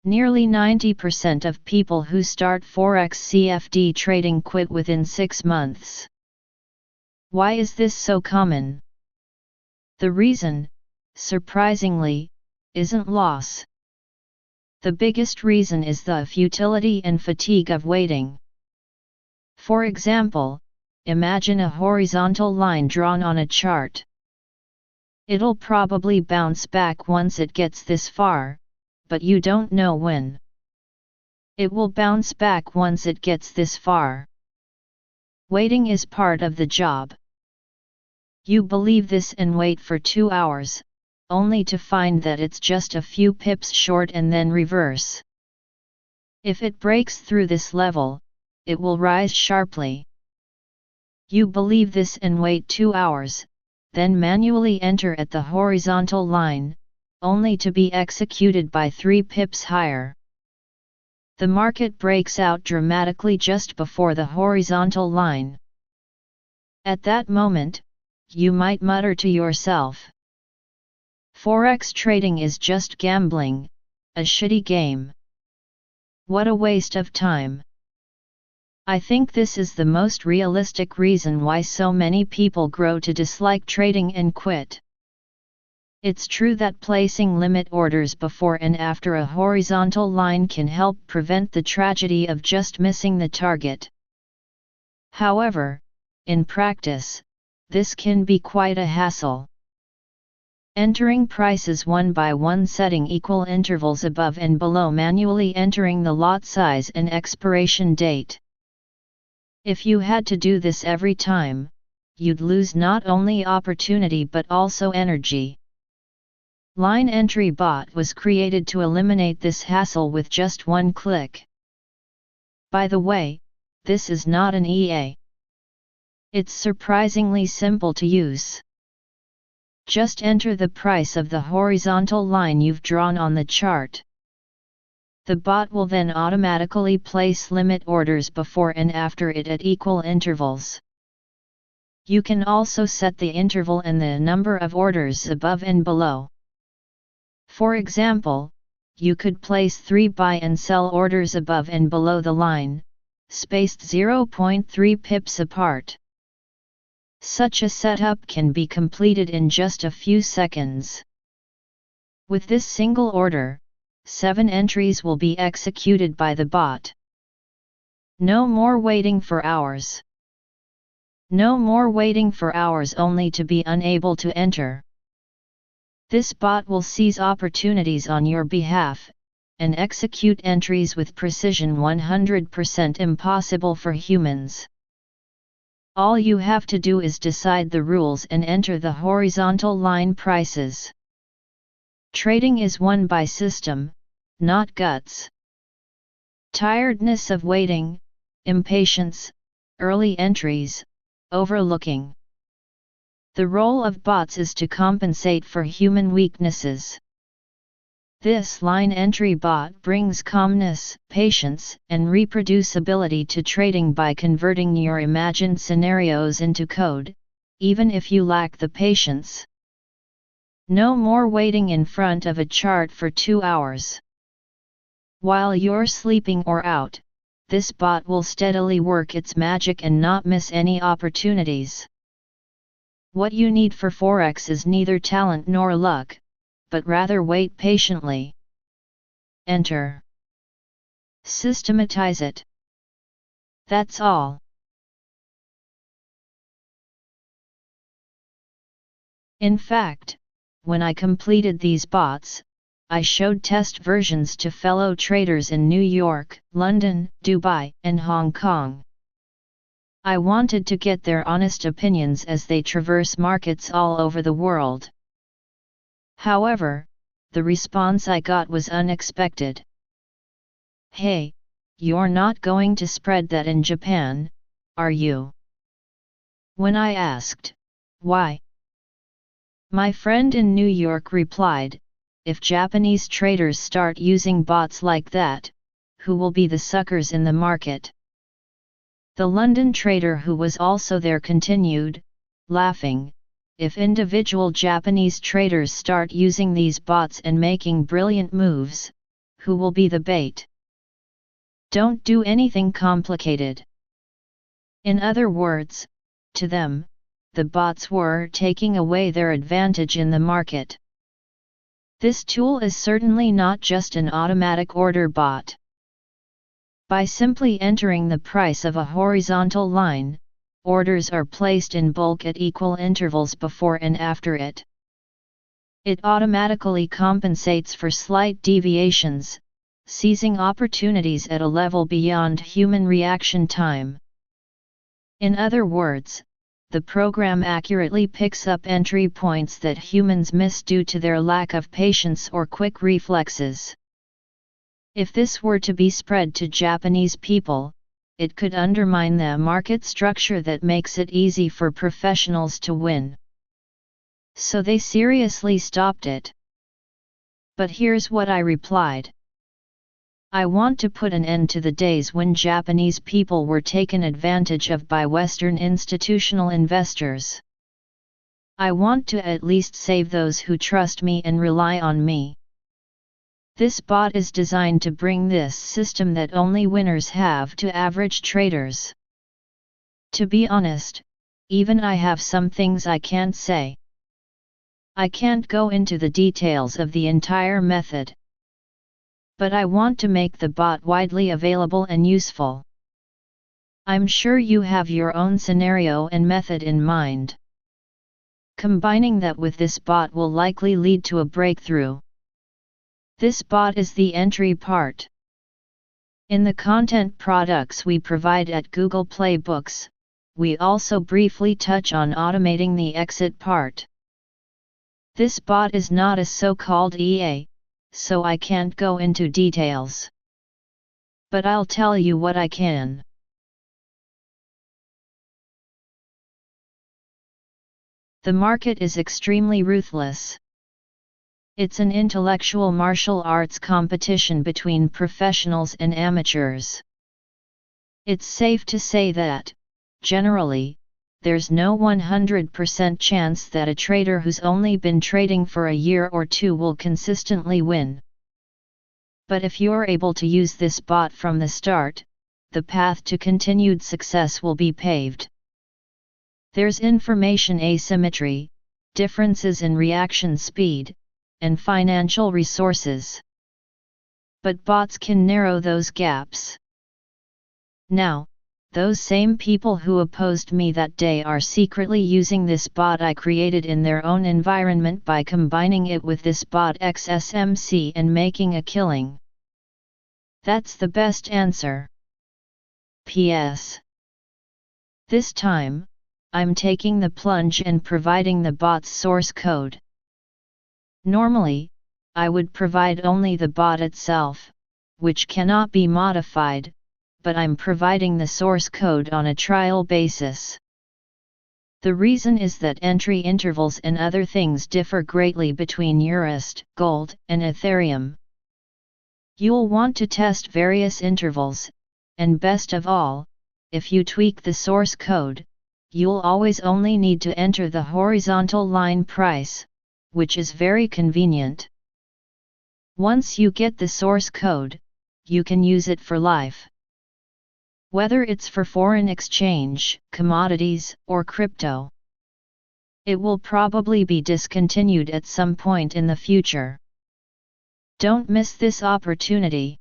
Nearly 90% of people who start Forex CFD trading quit within 6 months. Why is this so common? The reason, surprisingly, isn't loss. The biggest reason is the futility and fatigue of waiting. For example, imagine a horizontal line drawn on a chart. It'll probably bounce back once it gets this far, but you don't know when. It will bounce back once it gets this far. Waiting is part of the job. You believe this and wait for 2 hours, only to find that it's just a few pips short and then reverse. If it breaks through this level, it will rise sharply. You believe this and wait 2 hours, then manually enter at the horizontal line, only to be executed by 3 pips higher. The market breaks out dramatically just before the horizontal line. At that moment, you might mutter to yourself, "Forex trading is just gambling, a shitty game. What a waste of time." I think this is the most realistic reason why so many people grow to dislike trading and quit. It's true that placing limit orders before and after a horizontal line can help prevent the tragedy of just missing the target. However, in practice, this can be quite a hassle. Entering prices one by one, setting equal intervals above and below, manually entering the lot size and expiration date. If you had to do this every time, you'd lose not only opportunity but also energy. Line Entry Bot was created to eliminate this hassle with just one click. By the way, this is not an EA. It's surprisingly simple to use. Just enter the price of the horizontal line you've drawn on the chart. The bot will then automatically place limit orders before and after it at equal intervals. You can also set the interval and the number of orders above and below. For example, you could place 3 buy and sell orders above and below the line, spaced 0.3 pips apart. Such a setup can be completed in just a few seconds. With this single order, 7 entries will be executed by the bot. No more waiting for hours. No more waiting for hours only to be unable to enter. This bot will seize opportunities on your behalf, and execute entries with precision 100% impossible for humans. All you have to do is decide the rules and enter the horizontal line prices. Trading is won by system, not guts. Tiredness of waiting, impatience, early entries, overlooking. The role of bots is to compensate for human weaknesses. This line entry bot brings calmness, patience, and reproducibility to trading by converting your imagined scenarios into code, even if you lack the patience. No more waiting in front of a chart for 2 hours. While you're sleeping or out, this bot will steadily work its magic and not miss any opportunities. What you need for Forex is neither talent nor luck, but rather wait patiently. Enter. Systematize it. That's all. In fact, when I completed these bots, I showed test versions to fellow traders in New York, London, Dubai, and Hong Kong. I wanted to get their honest opinions as they traverse markets all over the world. However, the response I got was unexpected. "Hey, you're not going to spread that in Japan, are you?" When I asked, "Why?" my friend in New York replied, "If Japanese traders start using bots like that, who will be the suckers in the market?" The London trader who was also there continued, laughing, "If individual Japanese traders start using these bots and making brilliant moves, who will be the bait. Don't do anything complicated. In other words, to them, the bots were taking away their advantage in the market. This tool is certainly not just an automatic order bot. By simply entering the price of a horizontal line, orders are placed in bulk at equal intervals before and after it. It automatically compensates for slight deviations, seizing opportunities at a level beyond human reaction time. In other words, the program accurately picks up entry points that humans miss due to their lack of patience or quick reflexes. If this were to be spread to Japanese people, it could undermine the market structure that makes it easy for professionals to win. So they seriously stopped it. But here's what I replied. I want to put an end to the days when Japanese people were taken advantage of by Western institutional investors. I want to at least save those who trust me and rely on me. This bot is designed to bring this system that only winners have to average traders. To be honest, even I have some things I can't say. I can't go into the details of the entire method. But I want to make the bot widely available and useful. I'm sure you have your own scenario and method in mind. Combining that with this bot will likely lead to a breakthrough. This bot is the entry part. In the content products we provide at Google Play Books, we also briefly touch on automating the exit part. This bot is not a so-called EA, so I can't go into details. But I'll tell you what I can. The market is extremely ruthless. It's an intellectual martial arts competition between professionals and amateurs. It's safe to say that, generally, there's no 100% chance that a trader who's only been trading for a year or two will consistently win. But if you're able to use this bot from the start, the path to continued success will be paved. There's information asymmetry, differences in reaction speed, and financial resources. But bots can narrow those gaps. Now, those same people who opposed me that day are secretly using this bot I created in their own environment by combining it with this bot XSMC and making a killing. That's the best answer. P.S. This time, I'm taking the plunge and providing the bot's source code. Normally, I would provide only the bot itself, which cannot be modified, but I'm providing the source code on a trial basis. The reason is that entry intervals and other things differ greatly between USD, Gold, and Ethereum. You'll want to test various intervals, and best of all, if you tweak the source code, you'll always only need to enter the horizontal line price, which is very convenient. Once you get the source code, you can use it for life. Whether it's for foreign exchange, commodities, or crypto. It will probably be discontinued at some point in the future. Don't miss this opportunity.